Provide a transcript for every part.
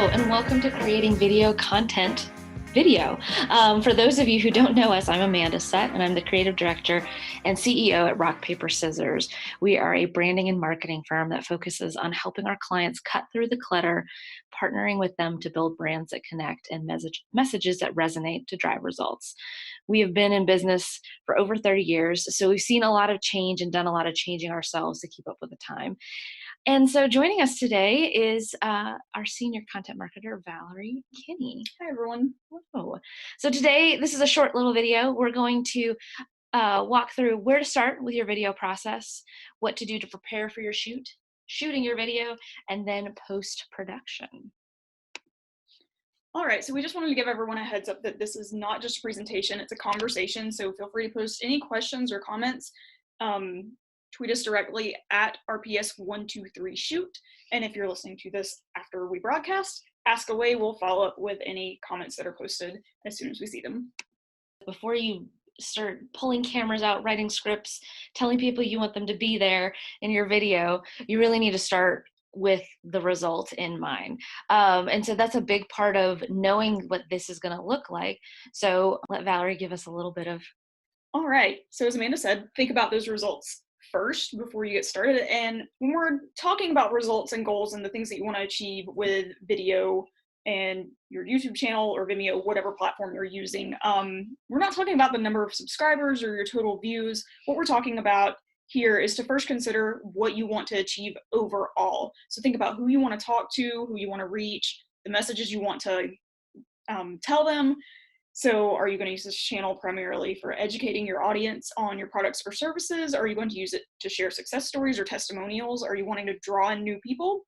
Hello, and welcome to Creating Video Content Video. For those of you who don't know us, I'm Amanda Sutt, and I'm the Creative Director and CEO at Rock, Paper, Scissors. We are a branding and marketing firm that focuses on helping our clients cut through the clutter, partnering with them to build brands that connect and messages that resonate to drive results. We have been in business for over 30 years, so we've seen a lot of change and done a lot of changing ourselves to keep up with the time. And so joining us today is our senior content marketer, Valerie Kinney. Hi, everyone. Whoa. So today, this is a short little video. We're going to walk through where to start with your video process, what to do to prepare for your shooting your video, and then post-production. All right, so we just wanted to give everyone a heads up that this is not just a presentation, it's a conversation. So feel free to post any questions or comments. Tweet us directly at RPS123shoot. And if you're listening to this after we broadcast, ask away. We'll follow up with any comments that are posted as soon as we see them. Before you start pulling cameras out, writing scripts, telling people you want them to be there in your video, you really need to start with the result in mind. And so that's a big part of knowing what this is going to look like. So let Valerie give us a little bit of. All right, so as Amanda said, think about those results first before you get started. And when we're talking about results and goals and the things that you want to achieve with video and your YouTube channel or Vimeo, whatever platform you're using, we're not talking about the number of subscribers or your total views. What we're talking about here is to first consider what you want to achieve overall. So think about who you want to talk to, who you want to reach, the messages you want to tell them. So are you going to use this channel primarily for educating your audience on your products or services? Are you going to use it to share success stories or testimonials? Are you wanting to draw in new people?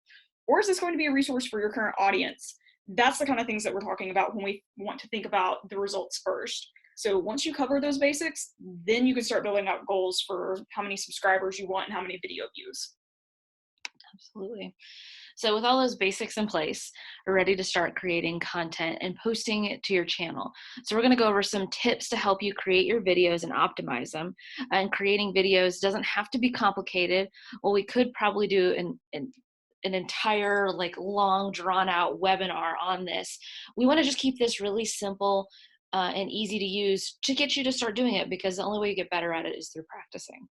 Or is this going to be a resource for your current audience? That's the kind of things that we're talking about when we want to think about the results first. So once you cover those basics, then you can start building out goals for how many subscribers you want and how many video views. Absolutely. So with all those basics in place, we're ready to start creating content and posting it to your channel. So we're going to go over some tips to help you create your videos and optimize them. And creating videos doesn't have to be complicated. Well, we could probably do an entire long drawn out webinar on this. We want to just keep this really simple and easy to use to get you to start doing it, because the only way you get better at it is through practicing.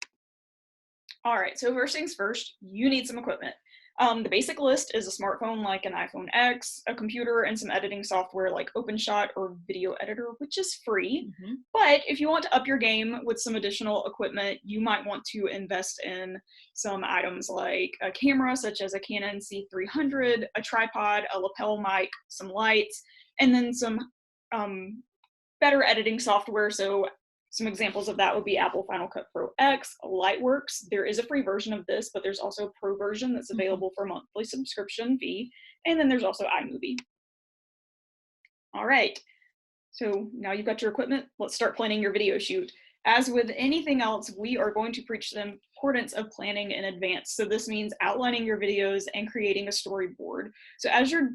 All right, so first things first, you need some equipment. The basic list is a smartphone like an iPhone X, a computer, and some editing software like OpenShot or Video Editor, which is free. Mm-hmm. But if you want to up your game with some additional equipment, you might want to invest in some items like a camera, such as a Canon C300, a tripod, a lapel mic, some lights, and then some better editing software. So some examples of that would be Apple Final Cut Pro X, Lightworks. There is a free version of this, but there's also a pro version that's available for a monthly subscription fee. And then there's also iMovie. All right, so now you've got your equipment. Let's start planning your video shoot. As with anything else, we are going to preach the importance of planning in advance. So this means outlining your videos and creating a storyboard. So as you're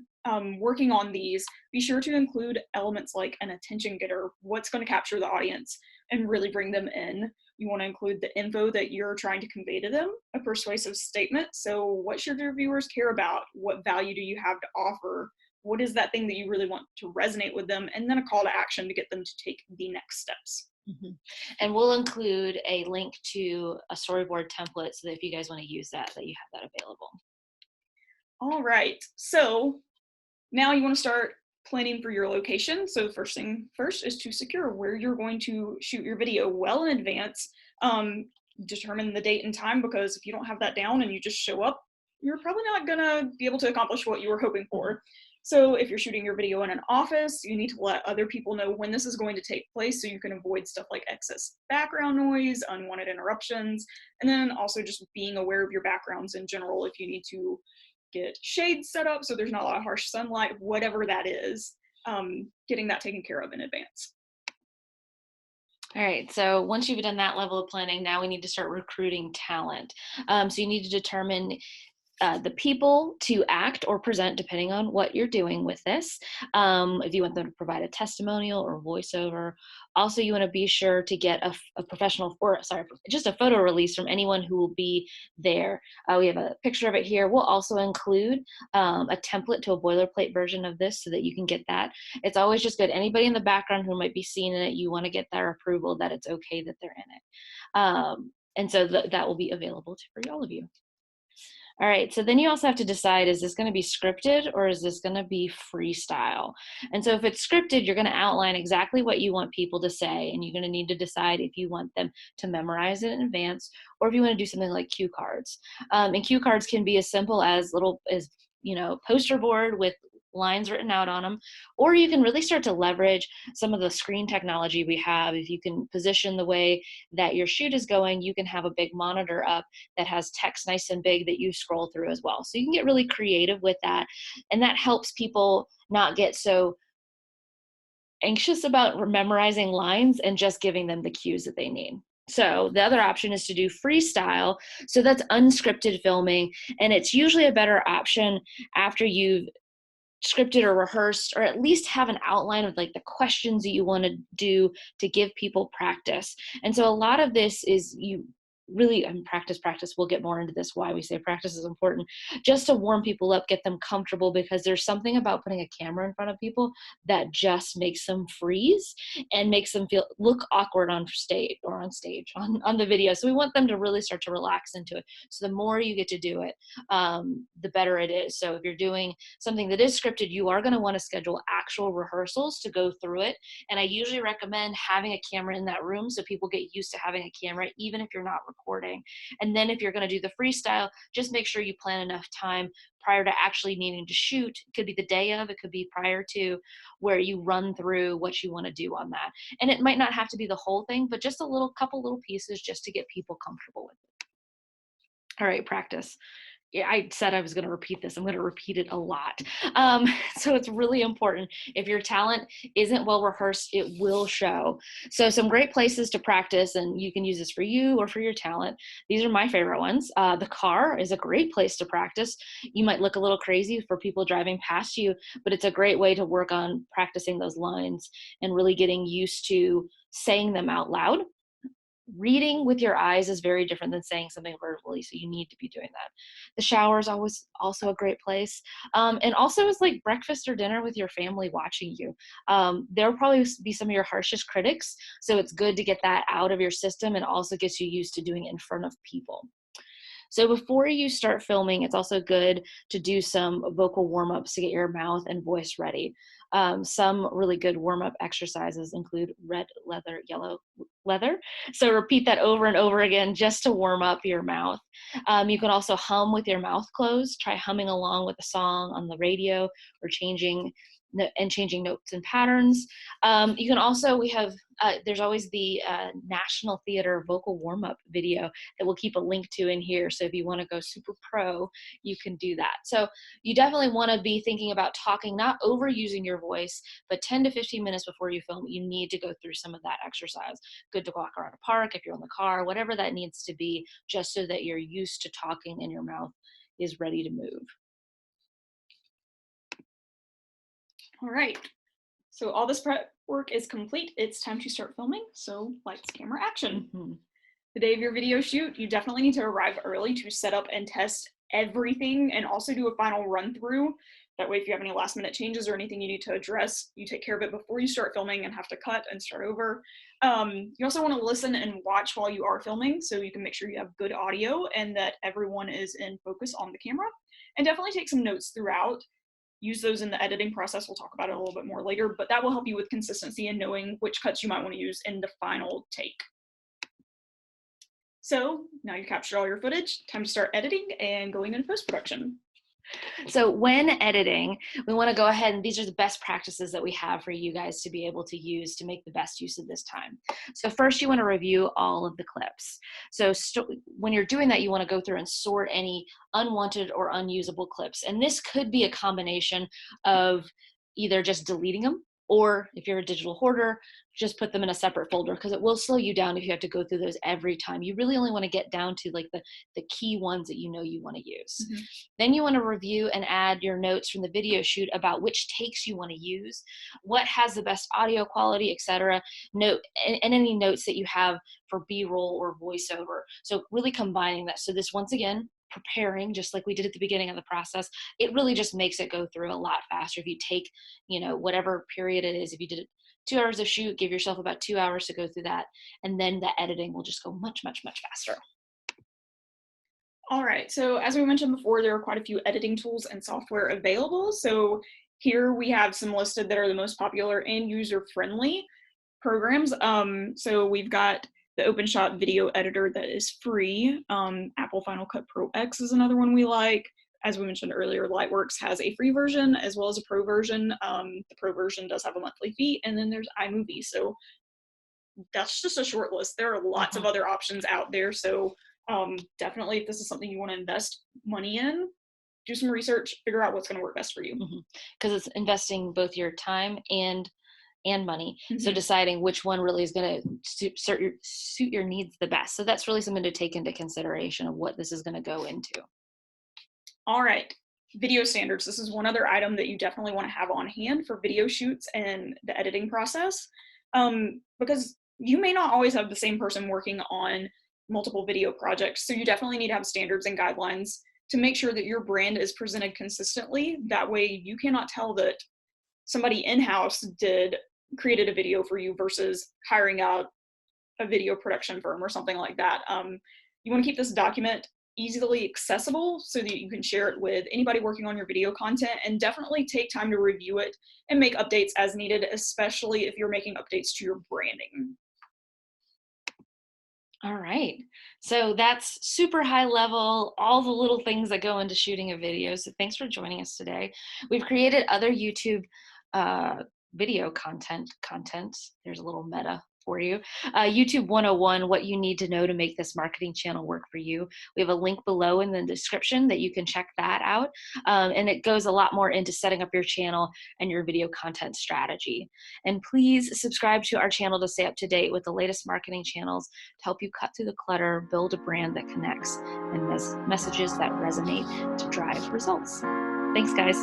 working on these, be sure to include elements like an attention getter, what's going to capture the audience and really bring them in. You want to include the info that you're trying to convey to them, a persuasive statement. So what should your viewers care about? What value do you have to offer? What is that thing that you really want to resonate with them? And then a call to action to get them to take the next steps. Mm-hmm. And we'll include a link to a storyboard template so that if you guys want to use that you have that available. All right, so now you want to start planning for your location. So first thing first is to secure where you're going to shoot your video well in advance. Determine the date and time, because if you don't have that down and you just show up, you're probably not gonna be able to accomplish what you were hoping for. So if you're shooting your video in an office, you need to let other people know when this is going to take place so you can avoid stuff like excess background noise, unwanted interruptions, and then also just being aware of your backgrounds in general. If you need to get shades set up so there's not a lot of harsh sunlight, whatever that is, getting that taken care of in advance. All right, so once you've done that level of planning, now we need to start recruiting talent. So you need to determine the people to act or present, depending on what you're doing with this. If you want them to provide a testimonial or voiceover. Also, you want to be sure to get a professional, or sorry, just a photo release from anyone who will be there. We have a picture of it here. We'll also include a template to a boilerplate version of this so that you can get that. It's always just good. Anybody in the background who might be seen in it, you want to get their approval that it's okay that they're in it. And so that will be available for all of you. All right, so then you also have to decide, is this going to be scripted or is this going to be freestyle? And so if it's scripted, you're going to outline exactly what you want people to say, and you're going to need to decide if you want them to memorize it in advance or if you want to do something like cue cards. And cue cards can be as simple as poster board with lines written out on them, or you can really start to leverage some of the screen technology we have. If you can position the way that your shoot is going, you can have a big monitor up that has text nice and big that you scroll through as well. So you can get really creative with that, and that helps people not get so anxious about memorizing lines and just giving them the cues that they need. So the other option is to do freestyle. So that's unscripted filming, and it's usually a better option after you've scripted or rehearsed, or at least have an outline of like the questions that you want to do to give people practice. And so a lot of this is you really, practice. We'll get more into this, why we say practice is important, just to warm people up, get them comfortable, because there's something about putting a camera in front of people that just makes them freeze and makes them look awkward on stage on the video. So we want them to really start to relax into it. So the more you get to do it, the better it is. So if you're doing something that is scripted, you are going to want to schedule actual rehearsals to go through it. And I usually recommend having a camera in that room so people get used to having a camera, even if you're not recording. And then if you're going to do the freestyle, just make sure you plan enough time prior to actually needing to shoot. It could be the day of, it could be prior to, where you run through what you want to do on that. And it might not have to be the whole thing, but just a couple little pieces just to get people comfortable with it. All right, practice. I said I was going to repeat this. I'm going to repeat it a lot. So it's really important. If your talent isn't well rehearsed, it will show. So some great places to practice, and you can use this for you or for your talent. These are my favorite ones. The car is a great place to practice. You might look a little crazy for people driving past you, but it's a great way to work on practicing those lines and really getting used to saying them out loud. Reading with your eyes is very different than saying something verbally, so you need to be doing that. The shower is always also a great place. And also it's like breakfast or dinner with your family watching you. There'll probably be some of your harshest critics, so it's good to get that out of your system, and also gets you used to doing it in front of people. So before you start filming, it's also good to do some vocal warm-ups to get your mouth and voice ready. Some really good warm-up exercises include red leather, yellow leather. So repeat that over and over again just to warm up your mouth. You can also hum with your mouth closed. Try humming along with a song on the radio, or changing notes and patterns. You can also, there's always the National Theater vocal warm-up video that we'll keep a link to in here. So if you want to go super pro, you can do that. So you definitely want to be thinking about talking, not overusing your voice, but 10 to 15 minutes before you film, you need to go through some of that exercise. Good to walk around a park, if you're in the car, whatever that needs to be, just so that you're used to talking and your mouth is ready to move. All right, so all this prep work is complete. It's time to start filming. So lights, camera, action. Mm-hmm. The day of your video shoot, you definitely need to arrive early to set up and test everything, and also do a final run through. That way, if you have any last minute changes or anything you need to address, you take care of it before you start filming and have to cut and start over. You also want to listen and watch while you are filming, so you can make sure you have good audio and that everyone is in focus on the camera. And definitely take some notes throughout. Use those in the editing process. We'll talk about it a little bit more later, but that will help you with consistency and knowing which cuts you might want to use in the final take. So now you captured all your footage, time to start editing and going into post-production. So when editing, we want to go ahead, and these are the best practices that we have for you guys to be able to use to make the best use of this time. So first, you want to review all of the clips. So when you're doing that, you want to go through and sort any unwanted or unusable clips. And this could be a combination of either just deleting them Or if you're a digital hoarder, just put them in a separate folder, because it will slow you down if you have to go through those every time. You really only want to get down to like the key ones that you know you want to use. Mm-hmm. Then you want to review and add your notes from the video shoot about which takes you want to use, what has the best audio quality, etc. Note and any notes that you have for B-roll or voiceover. So really combining that. So this, once again, preparing, just like we did at the beginning of the process, it really just makes it go through a lot faster. If you take, whatever period it is, if you did 2 hours of shoot, give yourself about 2 hours to go through that. And then the editing will just go much, much, much faster. All right, so as we mentioned before, there are quite a few editing tools and software available. So here we have some listed that are the most popular and user-friendly programs. So we've got the OpenShot video editor that is free. Apple Final Cut Pro X is another one we like. As we mentioned earlier, Lightworks has a free version as well as a pro version. The pro version does have a monthly fee, and then there's iMovie. So that's just a short list. There are lots of other options out there. So definitely, if this is something you want to invest money in, do some research, figure out what's going to work best for you. Because it's investing both your time and money. Mm-hmm. So deciding which one really is going to suit your needs the best. So that's really something to take into consideration of what this is going to go into. All right, video standards. This is one other item that you definitely want to have on hand for video shoots and the editing process, because you may not always have the same person working on multiple video projects. So you definitely need to have standards and guidelines to make sure that your brand is presented consistently. That way you cannot tell that somebody in-house created a video for you versus hiring out a video production firm or something like that. You want to keep this document easily accessible so that you can share it with anybody working on your video content, and definitely take time to review it and make updates as needed, especially if you're making updates to your branding. All right. So that's super high level, all the little things that go into shooting a video. So thanks for joining us today. We've created other YouTube video content. There's a little meta for you. YouTube 101, what you need to know to make this marketing channel work for you. We have a link below in the description that you can check that out. And it goes a lot more into setting up your channel and your video content strategy. And please subscribe to our channel to stay up to date with the latest marketing channels to help you cut through the clutter, build a brand that connects, and messages that resonate to drive results. Thanks, guys.